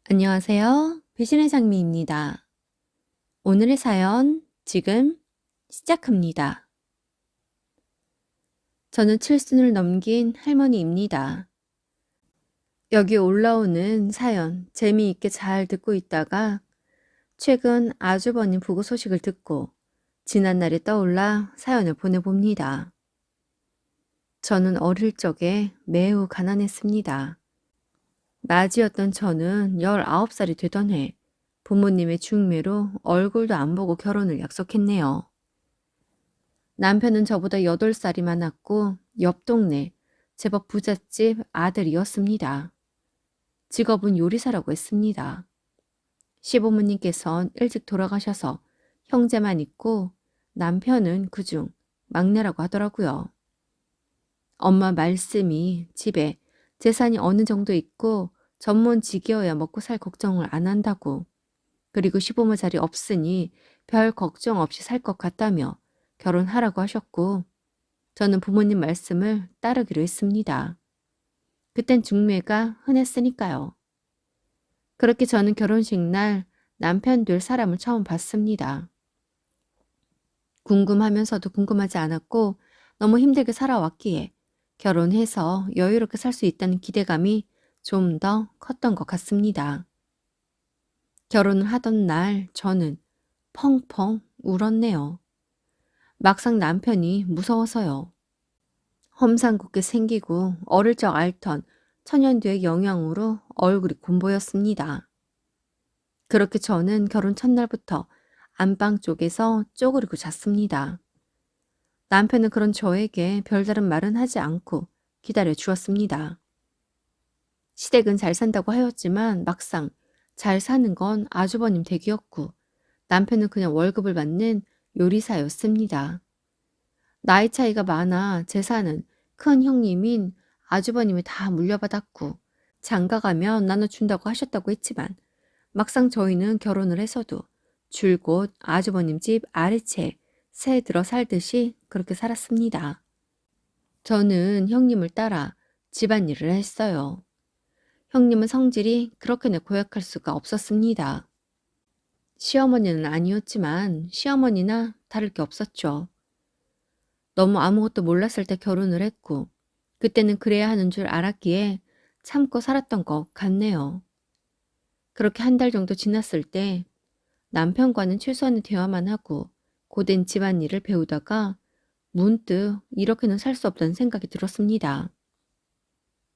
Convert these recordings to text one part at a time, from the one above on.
안녕하세요. 배신의 장미입니다. 오늘의 사연 지금 시작합니다. 저는 칠순을 넘긴 할머니입니다. 여기 올라오는 사연 재미있게 잘 듣고 있다가 최근 아주버님 부고 소식을 듣고 지난날이 떠올라 사연을 보내봅니다. 저는 어릴 적에 매우 가난했습니다. 맞이었던 저는 19살이 되던 해 부모님의 중매로 얼굴도 안 보고 결혼을 약속했네요. 남편은 저보다 8살이 많았고 옆 동네 제법 부잣집 아들이었습니다. 직업은 요리사라고 했습니다. 시부모님께선 일찍 돌아가셔서 형제만 있고 남편은 그중 막내라고 하더라고요. 엄마 말씀이 집에 재산이 어느 정도 있고 전문직이어야 먹고 살 걱정을 안 한다고, 그리고 시부모 자리 없으니 별 걱정 없이 살 것 같다며 결혼하라고 하셨고, 저는 부모님 말씀을 따르기로 했습니다. 그땐 중매가 흔했으니까요. 그렇게 저는 결혼식 날 남편 될 사람을 처음 봤습니다. 궁금하면서도 궁금하지 않았고 너무 힘들게 살아왔기에 결혼해서 여유롭게 살 수 있다는 기대감이 좀 더 컸던 것 같습니다. 결혼을 하던 날 저는 펑펑 울었네요. 막상 남편이 무서워서요. 험상궂게 생기고 어릴 적 앓던 천연두의 영향으로 얼굴이 곤보였습니다. 그렇게 저는 결혼 첫날부터 안방 쪽에서 쪼그리고 잤습니다. 남편은 그런 저에게 별다른 말은 하지 않고 기다려 주었습니다. 시댁은 잘 산다고 하였지만 막상 잘 사는 건 아주버님 댁이었고 남편은 그냥 월급을 받는 요리사였습니다. 나이 차이가 많아 재산은 큰 형님인 아주버님이 다 물려받았고 장가 가면 나눠준다고 하셨다고 했지만 막상 저희는 결혼을 해서도 줄곧 아주버님 집 아래채 새 들어 살듯이 그렇게 살았습니다. 저는 형님을 따라 집안일을 했어요. 형님은 성질이 그렇게나 고약할 수가 없었습니다. 시어머니는 아니었지만 시어머니나 다를 게 없었죠. 너무 아무것도 몰랐을 때 결혼을 했고 그때는 그래야 하는 줄 알았기에 참고 살았던 것 같네요. 그렇게 한 달 정도 지났을 때 남편과는 최소한의 대화만 하고 고된 집안일을 배우다가 문득 이렇게는 살 수 없다는 생각이 들었습니다.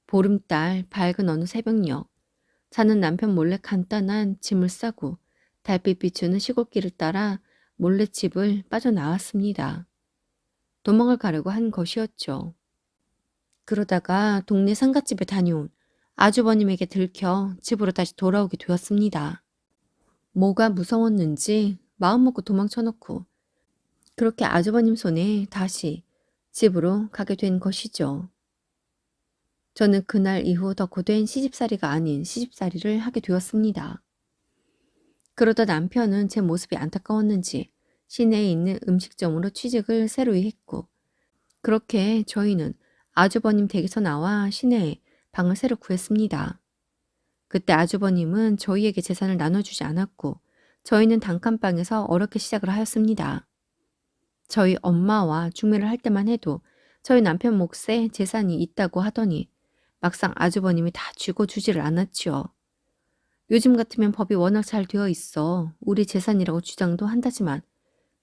보름달 밝은 어느 새벽녘, 자는 남편 몰래 간단한 짐을 싸고 달빛 비추는 시골길을 따라 몰래 집을 빠져나왔습니다. 도망을 가려고 한 것이었죠. 그러다가 동네 상갓집에 다녀온 아주버님에게 들켜 집으로 다시 돌아오게 되었습니다. 뭐가 무서웠는지 마음먹고 도망쳐놓고 그렇게 아주버님 손에 다시 집으로 가게 된 것이죠. 저는 그날 이후 더 고된 시집살이가 아닌 시집살이를 하게 되었습니다. 그러다 남편은 제 모습이 안타까웠는지 시내에 있는 음식점으로 취직을 새로이 했고, 그렇게 저희는 아주버님 댁에서 나와 시내에 방을 새로 구했습니다. 그때 아주버님은 저희에게 재산을 나눠주지 않았고 저희는 단칸방에서 어렵게 시작을 하였습니다. 저희 엄마와 중매를 할 때만 해도 저희 남편 몫에 재산이 있다고 하더니 막상 아주버님이 다 쥐고 주지를 않았지요. 요즘 같으면 법이 워낙 잘 되어 있어 우리 재산이라고 주장도 한다지만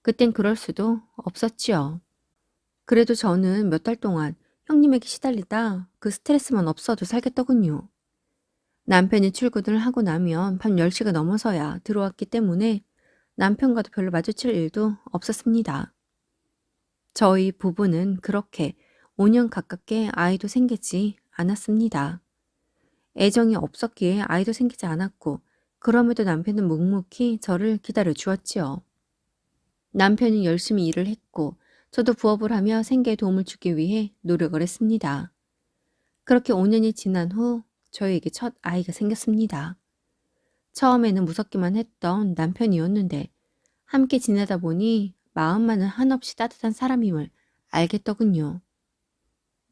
그땐 그럴 수도 없었지요. 그래도 저는 몇 달 동안 형님에게 시달리다 그 스트레스만 없어도 살겠더군요. 남편이 출근을 하고 나면 밤 10시가 넘어서야 들어왔기 때문에 남편과도 별로 마주칠 일도 없었습니다. 저희 부부는 그렇게 5년 가깝게 아이도 생기지 않았습니다. 애정이 없었기에 아이도 생기지 않았고 그럼에도 남편은 묵묵히 저를 기다려 주었지요. 남편은 열심히 일을 했고 저도 부업을 하며 생계에 도움을 주기 위해 노력을 했습니다. 그렇게 5년이 지난 후 저희에게 첫 아이가 생겼습니다. 처음에는 무섭기만 했던 남편이었는데 함께 지내다 보니 마음만은 한없이 따뜻한 사람임을 알겠더군요.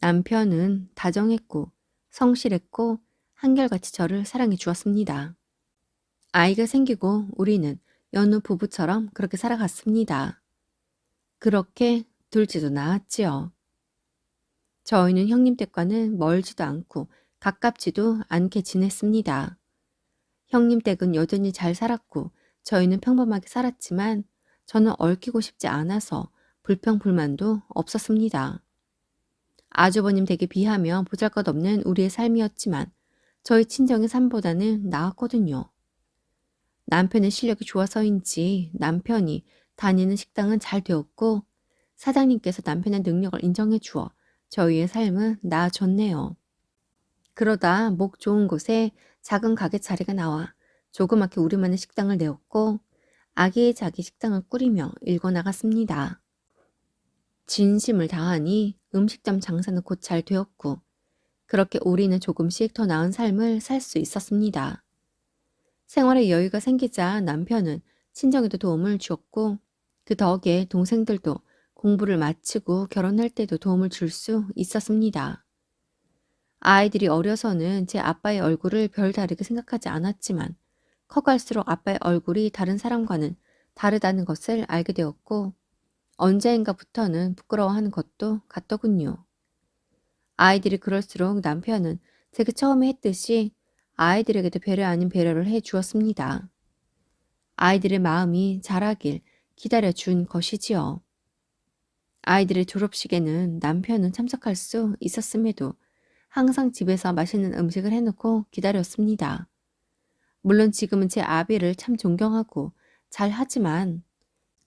남편은 다정했고 성실했고 한결같이 저를 사랑해 주었습니다. 아이가 생기고 우리는 여느 부부처럼 그렇게 살아갔습니다. 그렇게 둘째도 낳았지요. 저희는 형님 댁과는 멀지도 않고 가깝지도 않게 지냈습니다. 형님 댁은 여전히 잘 살았고 저희는 평범하게 살았지만 저는 얽히고 싶지 않아서 불평불만도 없었습니다. 아주버님 댁에 비하면 보잘것없는 우리의 삶이었지만 저희 친정의 삶보다는 나았거든요. 남편의 실력이 좋아서인지 남편이 다니는 식당은 잘 되었고 사장님께서 남편의 능력을 인정해 주어 저희의 삶은 나아졌네요. 그러다 목 좋은 곳에 작은 가게 자리가 나와 조그맣게 우리만의 식당을 내었고 아기자기 식당을 꾸리며 일궈 나갔습니다. 진심을 다하니 음식점 장사는 곧 잘 되었고 그렇게 우리는 조금씩 더 나은 삶을 살 수 있었습니다. 생활에 여유가 생기자 남편은 친정에도 도움을 주었고 그 덕에 동생들도 공부를 마치고 결혼할 때도 도움을 줄 수 있었습니다. 아이들이 어려서는 제 아빠의 얼굴을 별다르게 생각하지 않았지만 커갈수록 아빠의 얼굴이 다른 사람과는 다르다는 것을 알게 되었고 언젠가부터는 부끄러워하는 것도 같더군요. 아이들이 그럴수록 남편은 제가 처음에 했듯이 아이들에게도 배려 아닌 배려를 해 주었습니다. 아이들의 마음이 자라길 기다려준 것이지요. 아이들의 졸업식에는 남편은 참석할 수 있었음에도 항상 집에서 맛있는 음식을 해놓고 기다렸습니다. 물론 지금은 제 아비를 참 존경하고 잘 하지만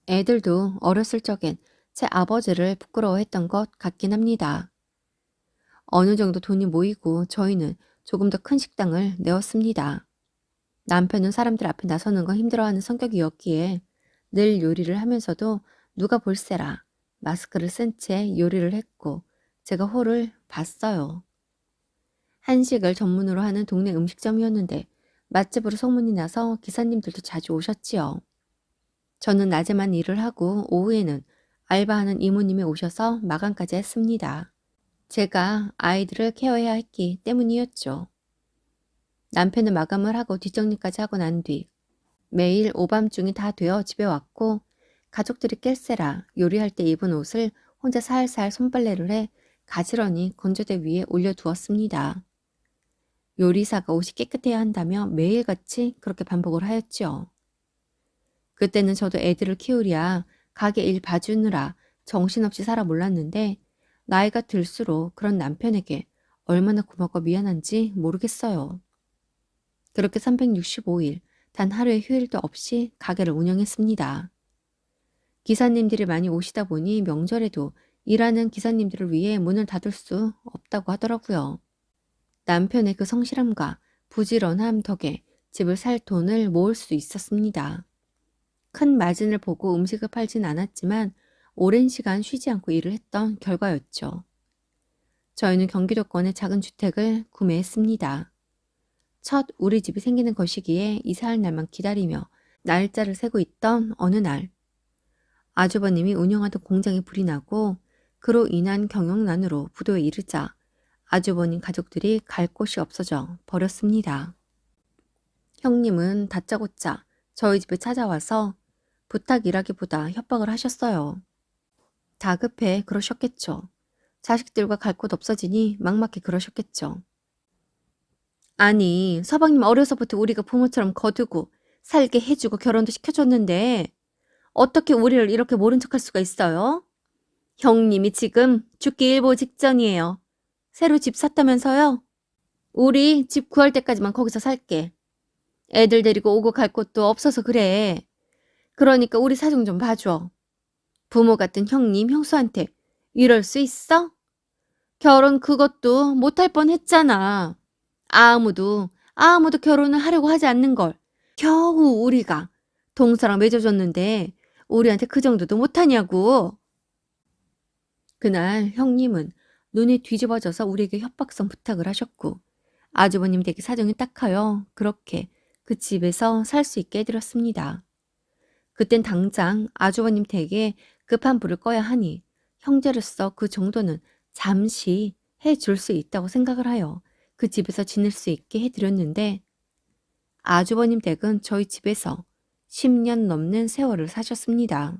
애들도 어렸을 적엔 제 아버지를 부끄러워했던 것 같긴 합니다. 어느 정도 돈이 모이고 저희는 조금 더 큰 식당을 내었습니다. 남편은 사람들 앞에 나서는 거 힘들어하는 성격이었기에 늘 요리를 하면서도 누가 볼세라 마스크를 쓴 채 요리를 했고 제가 홀을 봤어요. 한식을 전문으로 하는 동네 음식점이었는데 맛집으로 소문이 나서 기사님들도 자주 오셨지요. 저는 낮에만 일을 하고 오후에는 알바하는 이모님이 오셔서 마감까지 했습니다. 제가 아이들을 케어해야 했기 때문이었죠. 남편은 마감을 하고 뒷정리까지 하고 난 뒤 매일 오밤중이 다 되어 집에 왔고 가족들이 깰세라 요리할 때 입은 옷을 혼자 살살 손빨래를 해 가지런히 건조대 위에 올려두었습니다. 요리사가 옷이 깨끗해야 한다며 매일같이 그렇게 반복을 하였지요. 그때는 저도 애들을 키우랴 가게 일 봐주느라 정신없이 살아 몰랐는데 나이가 들수록 그런 남편에게 얼마나 고맙고 미안한지 모르겠어요. 그렇게 365일 단 하루의 휴일도 없이 가게를 운영했습니다. 기사님들이 많이 오시다 보니 명절에도 일하는 기사님들을 위해 문을 닫을 수 없다고 하더라고요. 남편의 그 성실함과 부지런함 덕에 집을 살 돈을 모을 수 있었습니다. 큰 마진을 보고 음식을 팔진 않았지만 오랜 시간 쉬지 않고 일을 했던 결과였죠. 저희는 경기도권의 작은 주택을 구매했습니다. 첫 우리 집이 생기는 것이기에 이사할 날만 기다리며 날짜를 세고 있던 어느 날 아주버님이 운영하던 공장에 불이 나고 그로 인한 경영난으로 부도에 이르자 아주버님 가족들이 갈 곳이 없어져 버렸습니다. 형님은 다짜고짜 저희 집에 찾아와서 부탁이라기보다 협박을 하셨어요. 다급해 그러셨겠죠. 자식들과 갈 곳 없어지니 막막히 그러셨겠죠. 아니, 서방님 어려서부터 우리가 부모처럼 거두고 살게 해주고 결혼도 시켜줬는데 어떻게 우리를 이렇게 모른 척할 수가 있어요? 형님이 지금 죽기 일보 직전이에요. 새로 집 샀다면서요? 우리 집 구할 때까지만 거기서 살게. 애들 데리고 오고 갈 곳도 없어서 그래. 그러니까 우리 사정 좀 봐줘. 부모 같은 형님, 형수한테 이럴 수 있어? 결혼 그것도 못할 뻔했잖아. 아무도 결혼을 하려고 하지 않는 걸 겨우 우리가 동서랑 맺어줬는데 우리한테 그 정도도 못하냐고. 그날 형님은 눈이 뒤집어져서 우리에게 협박성 부탁을 하셨고 아주버님 댁에 사정이 딱하여 그렇게 그 집에서 살 수 있게 해드렸습니다. 그땐 당장 아주버님 댁에 급한 불을 꺼야 하니 형제로서 그 정도는 잠시 해줄 수 있다고 생각을 하여 그 집에서 지낼 수 있게 해드렸는데 아주버님 댁은 저희 집에서 10년 넘는 세월을 사셨습니다.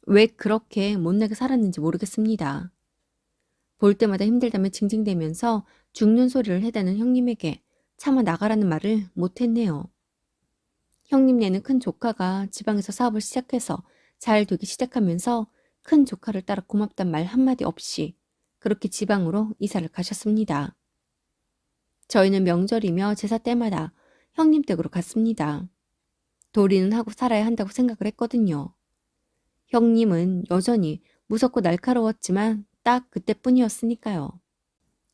왜 그렇게 못나게 살았는지 모르겠습니다. 볼 때마다 힘들다며 징징대면서 죽는 소리를 해대는 형님에게 차마 나가라는 말을 못했네요. 형님네는 큰 조카가 지방에서 사업을 시작해서 잘 되기 시작하면서 큰 조카를 따라 고맙단 말 한마디 없이 그렇게 지방으로 이사를 가셨습니다. 저희는 명절이며 제사 때마다 형님 댁으로 갔습니다. 도리는 하고 살아야 한다고 생각을 했거든요. 형님은 여전히 무섭고 날카로웠지만 딱 그때뿐이었으니까요.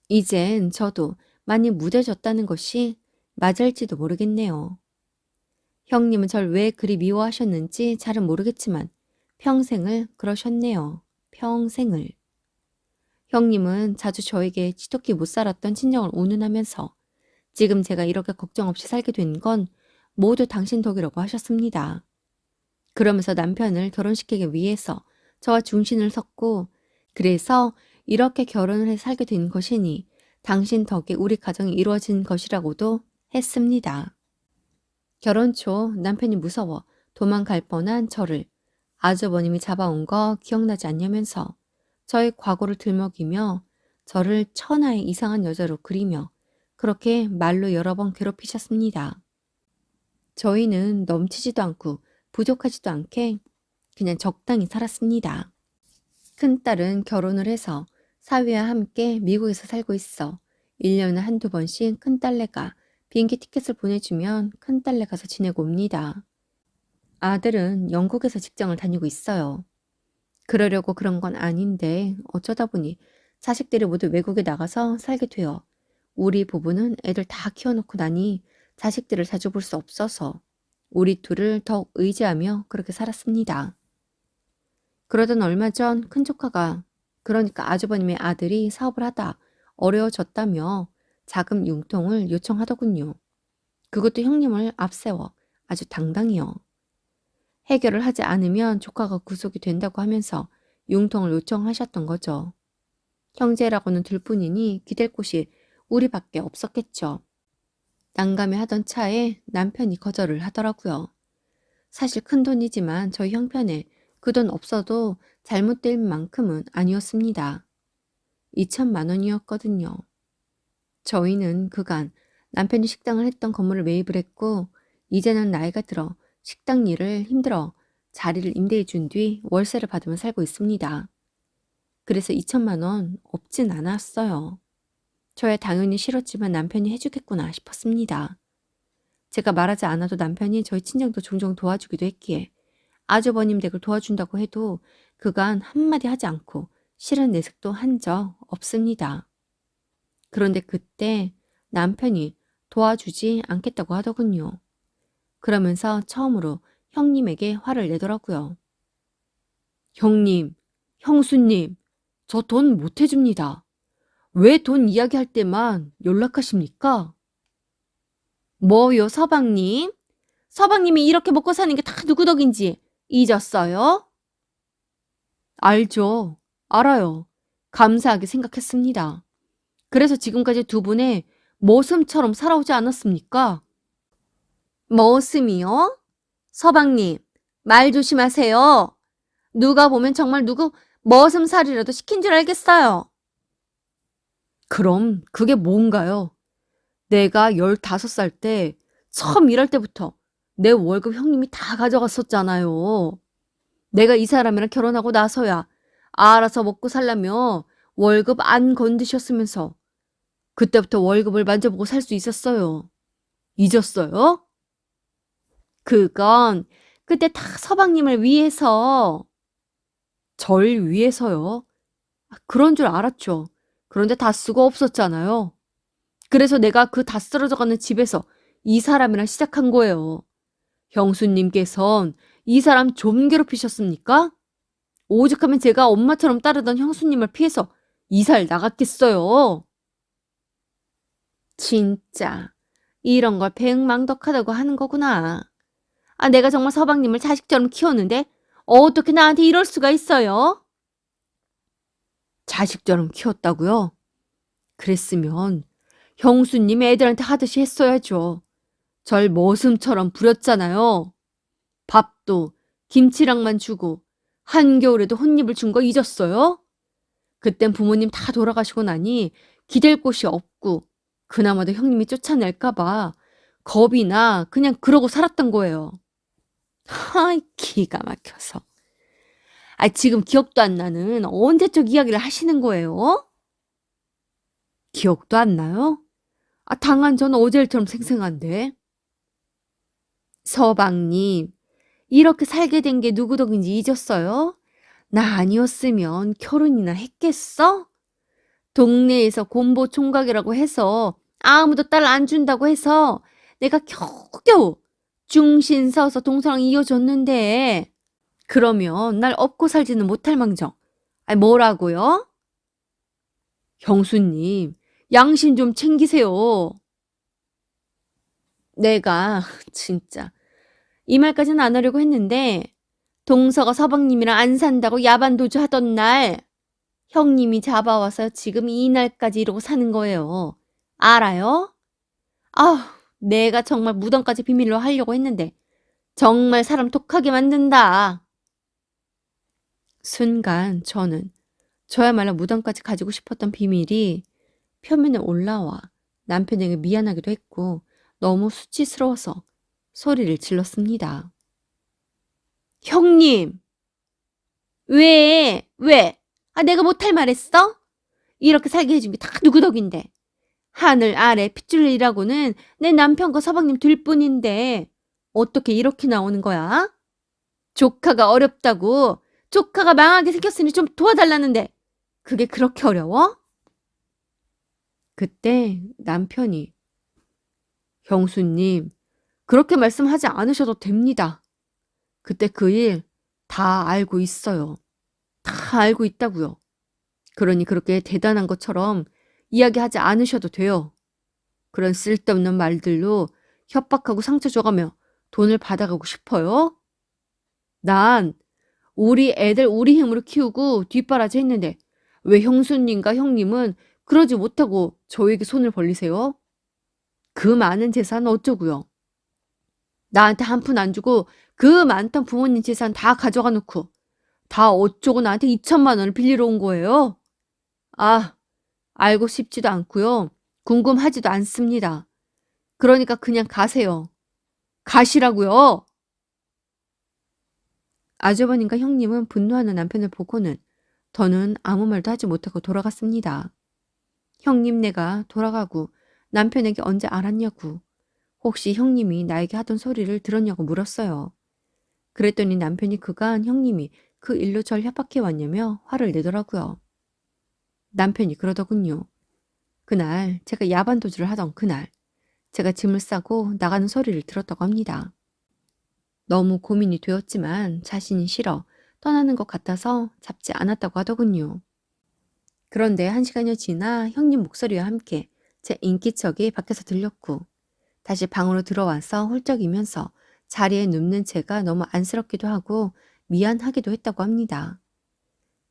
이젠 저도 많이 무뎌졌다는 것이 맞을지도 모르겠네요. 형님은 절 왜 그리 미워하셨는지 잘은 모르겠지만 평생을 그러셨네요. 평생을. 형님은 자주 저에게 지독히 못 살았던 친정을 운운하면서 지금 제가 이렇게 걱정 없이 살게 된 건 모두 당신 덕이라고 하셨습니다. 그러면서 남편을 결혼시키기 위해서 저와 중신을 섰고 그래서 이렇게 결혼을 해 살게 된 것이니 당신 덕에 우리 가정이 이루어진 것이라고도 했습니다. 결혼 초 남편이 무서워 도망갈 뻔한 저를 아주버님이 잡아온 거 기억나지 않냐면서 저의 과거를 들먹이며 저를 천하의 이상한 여자로 그리며 그렇게 말로 여러 번 괴롭히셨습니다. 저희는 넘치지도 않고 부족하지도 않게 그냥 적당히 살았습니다. 큰딸은 결혼을 해서 사위와 함께 미국에서 살고 있어 1년에 한두 번씩 큰딸내가 비행기 티켓을 보내주면 큰딸네 가서 지내고 옵니다. 아들은 영국에서 직장을 다니고 있어요. 그러려고 그런 건 아닌데 어쩌다 보니 자식들이 모두 외국에 나가서 살게 되어 우리 부부는 애들 다 키워놓고 나니 자식들을 자주 볼 수 없어서 우리 둘을 더욱 의지하며 그렇게 살았습니다. 그러던 얼마 전 큰조카가 그러니까 아주버님의 아들이 사업을 하다 어려워졌다며 자금 융통을 요청하더군요. 그것도 형님을 앞세워 아주 당당히요. 해결을 하지 않으면 조카가 구속이 된다고 하면서 융통을 요청하셨던 거죠. 형제라고는 둘뿐이니 기댈 곳이 우리밖에 없었겠죠. 난감해 하던 차에 남편이 거절을 하더라고요. 사실 큰 돈이지만 저희 형편에 그 돈 없어도 잘못될 만큼은 아니었습니다. 2천만 원이었거든요. 저희는 그간 남편이 식당을 했던 건물을 매입을 했고 이제는 나이가 들어 식당 일을 힘들어 자리를 임대해 준 뒤 월세를 받으며 살고 있습니다. 그래서 2천만 원 없진 않았어요. 저야 당연히 싫었지만 남편이 해주겠구나 싶었습니다. 제가 말하지 않아도 남편이 저희 친정도 종종 도와주기도 했기에 아주버님 댁을 도와준다고 해도 그간 한마디 하지 않고 싫은 내색도 한 적 없습니다. 그런데 그때 남편이 도와주지 않겠다고 하더군요. 그러면서 처음으로 형님에게 화를 내더라고요. 형님, 형수님, 저 돈 못 해줍니다. 왜 돈 이야기할 때만 연락하십니까? 뭐요, 서방님? 서방님이 이렇게 먹고 사는 게 다 누구 덕인지 잊었어요? 알죠. 알아요. 감사하게 생각했습니다. 그래서 지금까지 두 분의 모습처럼 살아오지 않았습니까? 머슴이요? 서방님, 말 조심하세요. 누가 보면 정말 누구 머슴살이라도 시킨 줄 알겠어요. 그럼 그게 뭔가요? 내가 15살 때 처음 일할 때부터 내 월급 형님이 다 가져갔었잖아요. 내가 이 사람이랑 결혼하고 나서야 알아서 먹고 살라며 월급 안 건드셨으면서 그때부터 월급을 만져보고 살 수 있었어요. 잊었어요? 그건 그때 다 서방님을 위해서. 절 위해서요? 그런 줄 알았죠. 그런데 다 쓰고 없었잖아요. 그래서 내가 그 다 쓰러져가는 집에서 이 사람이랑 시작한 거예요. 형수님께선 이 사람 좀 괴롭히셨습니까? 오죽하면 제가 엄마처럼 따르던 형수님을 피해서 이사를 나갔겠어요. 진짜 이런 걸 배응망덕하다고 하는 거구나. 아, 내가 정말 서방님을 자식처럼 키웠는데 어떻게 나한테 이럴 수가 있어요? 자식처럼 키웠다고요? 그랬으면 형수님 애들한테 하듯이 했어야죠. 절 머슴처럼 부렸잖아요. 밥도 김치랑만 주고 한겨울에도 혼입을 준 거 잊었어요? 그땐 부모님 다 돌아가시고 나니 기댈 곳이 없고 그나마도 형님이 쫓아낼까 봐 겁이 나 그냥 그러고 살았던 거예요. 하이 기가 막혀서. 지금 기억도 안 나는 언제적 이야기를 하시는 거예요? 기억도 안 나요? 당한 전 어제일처럼 생생한데. 서방님, 이렇게 살게 된 게 누구 덕인지 잊었어요? 나 아니었으면 결혼이나 했겠어? 동네에서 곤보 총각이라고 해서 아무도 딸 안 준다고 해서 내가 겨우겨우 중신 서서 동서랑 이어줬는데 그러면 날 업고 살지는 못할 망정. 뭐라고요? 형수님, 양심 좀 챙기세요. 내가 진짜 이 말까지는 안 하려고 했는데 동서가 서방님이랑 안 산다고 야반도주 하던 날 형님이 잡아와서 지금 이 날까지 이러고 사는 거예요. 알아요? 내가 정말 무덤까지 비밀로 하려고 했는데 정말 사람 독하게 만든다. 순간 저는 저야말로 무덤까지 가지고 싶었던 비밀이 표면에 올라와 남편에게 미안하기도 했고 너무 수치스러워서 소리를 질렀습니다. 형님! 왜? 왜? 내가 못할 말 했어? 이렇게 살게 해준 게 다 누구 덕인데. 하늘 아래 핏줄 일하고는 내 남편과 서방님 둘뿐인데 어떻게 이렇게 나오는 거야? 조카가 어렵다고 조카가 망하게 생겼으니 좀 도와달라는데 그게 그렇게 어려워? 그때 남편이 형수님 그렇게 말씀하지 않으셔도 됩니다. 그때 그 일 다 알고 있어요. 다 알고 있다고요. 그러니 그렇게 대단한 것처럼 이야기하지 않으셔도 돼요. 그런 쓸데없는 말들로 협박하고 상처 줘가며 돈을 받아가고 싶어요? 난 우리 애들 우리 힘으로 키우고 뒷바라지 했는데 왜 형수님과 형님은 그러지 못하고 저에게 손을 벌리세요? 그 많은 재산 어쩌고요? 나한테 한 푼 안 주고 그 많던 부모님 재산 다 가져가 놓고 다 어쩌고 나한테 2천만 원을 빌리러 온 거예요? 알고 싶지도 않고요. 궁금하지도 않습니다. 그러니까 그냥 가세요. 가시라고요. 아주버님과 형님은 분노하는 남편을 보고는 더는 아무 말도 하지 못하고 돌아갔습니다. 형님네가 돌아가고 남편에게 언제 알았냐고 혹시 형님이 나에게 하던 소리를 들었냐고 물었어요. 그랬더니 남편이 그간 형님이 그 일로 절 협박해 왔냐며 화를 내더라고요. 남편이 그러더군요. 그날 제가 야반 도주를 하던 그날 제가 짐을 싸고 나가는 소리를 들었다고 합니다. 너무 고민이 되었지만 자신이 싫어 떠나는 것 같아서 잡지 않았다고 하더군요. 그런데 1시간여 지나 형님 목소리와 함께 제 인기척이 밖에서 들렸고 다시 방으로 들어와서 훌쩍이면서 자리에 눕는 제가 너무 안쓰럽기도 하고 미안하기도 했다고 합니다.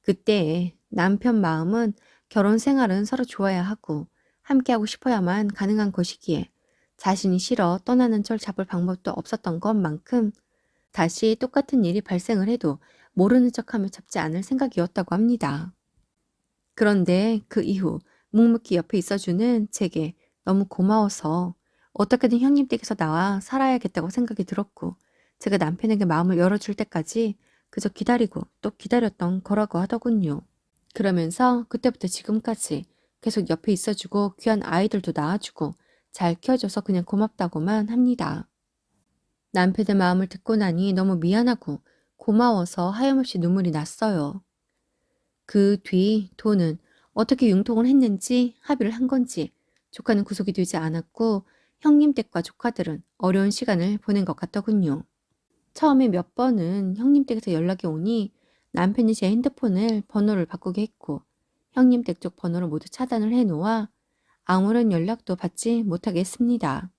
그때 남편 마음은 결혼 생활은 서로 좋아야 하고 함께하고 싶어야만 가능한 것이기에 자신이 싫어 떠나는 절 잡을 방법도 없었던 것만큼 다시 똑같은 일이 발생을 해도 모르는 척하며 잡지 않을 생각이었다고 합니다. 그런데 그 이후 묵묵히 옆에 있어주는 제게 너무 고마워서 어떻게든 형님 댁에서 나와 살아야겠다고 생각이 들었고 제가 남편에게 마음을 열어줄 때까지 그저 기다리고 또 기다렸던 거라고 하더군요. 그러면서 그때부터 지금까지 계속 옆에 있어주고 귀한 아이들도 낳아주고 잘 키워줘서 그냥 고맙다고만 합니다. 남편의 마음을 듣고 나니 너무 미안하고 고마워서 하염없이 눈물이 났어요. 그 뒤 돈은 어떻게 융통을 했는지 합의를 한 건지 조카는 구속이 되지 않았고 형님 댁과 조카들은 어려운 시간을 보낸 것 같더군요. 처음에 몇 번은 형님 댁에서 연락이 오니 남편이 제 핸드폰을 번호를 바꾸게 했고 형님 댁 쪽 번호를 모두 차단을 해놓아 아무런 연락도 받지 못하게 했습니다.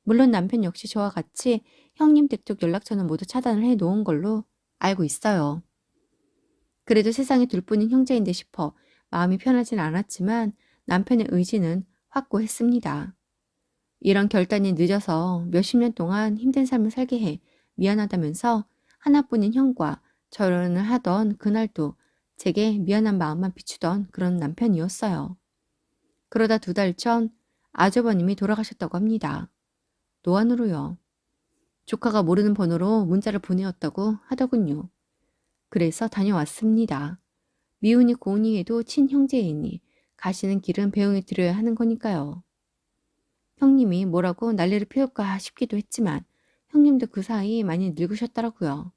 물론 남편 역시 저와 같이 형님 댁 쪽 연락처는 모두 차단을 해놓은 걸로 알고 있어요. 그래도 세상에 둘뿐인 형제인데 싶어 마음이 편하진 않았지만 남편의 의지는 확고했습니다. 이런 결단이 늦어서 몇십 년 동안 힘든 삶을 살게 해 미안하다면서 하나뿐인 형과 결혼을 하던 그날도 제게 미안한 마음만 비추던 그런 남편이었어요. 그러다 2달 전 아주버님이 돌아가셨다고 합니다. 노안으로요. 조카가 모르는 번호로 문자를 보내었다고 하더군요. 그래서 다녀왔습니다. 미운이 고운이 해도 친형제이니 가시는 길은 배웅해 드려야 하는 거니까요. 형님이 뭐라고 난리를 피울까 싶기도 했지만 형님도 그 사이 많이 늙으셨더라고요.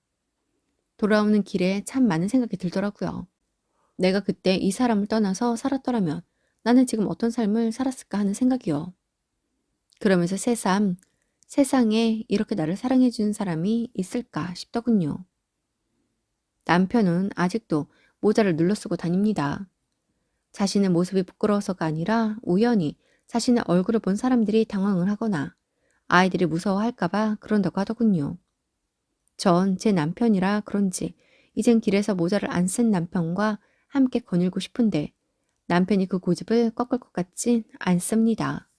돌아오는 길에 참 많은 생각이 들더라고요. 내가 그때 이 사람을 떠나서 살았더라면 나는 지금 어떤 삶을 살았을까 하는 생각이요. 그러면서 새삼 세상에 이렇게 나를 사랑해 주는 사람이 있을까 싶더군요. 남편은 아직도 모자를 눌러 쓰고 다닙니다. 자신의 모습이 부끄러워서가 아니라 우연히 자신의 얼굴을 본 사람들이 당황을 하거나 아이들이 무서워할까봐 그런다고 하더군요. 전 제 남편이라 그런지 이젠 길에서 모자를 안 쓴 남편과 함께 거닐고 싶은데 남편이 그 고집을 꺾을 것 같진 않습니다.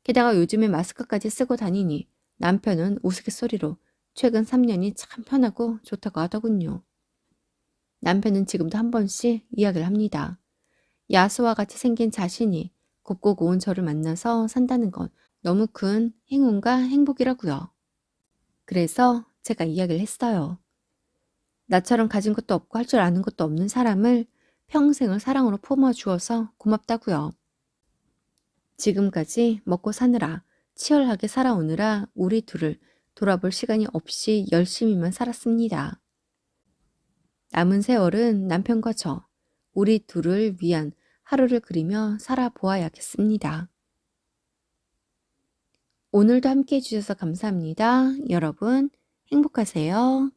게다가 요즘에 마스크까지 쓰고 다니니 남편은 우스갯소리로 최근 3년이 참 편하고 좋다고 하더군요. 남편은 지금도 한 번씩 이야기를 합니다. 야수와 같이 생긴 자신이 곱고 고운 저를 만나서 산다는 건 너무 큰 행운과 행복이라고요. 그래서 제가 이야기를 했어요. 나처럼 가진 것도 없고 할 줄 아는 것도 없는 사람을 평생을 사랑으로 품어 주어서 고맙다고요. 지금까지 먹고 사느라 치열하게 살아오느라 우리 둘을 돌아볼 시간이 없이 열심히만 살았습니다. 남은 세월은 남편과 저, 우리 둘을 위한 하루를 그리며 살아보아야겠습니다. 오늘도 함께 해주셔서 감사합니다. 여러분, 행복하세요.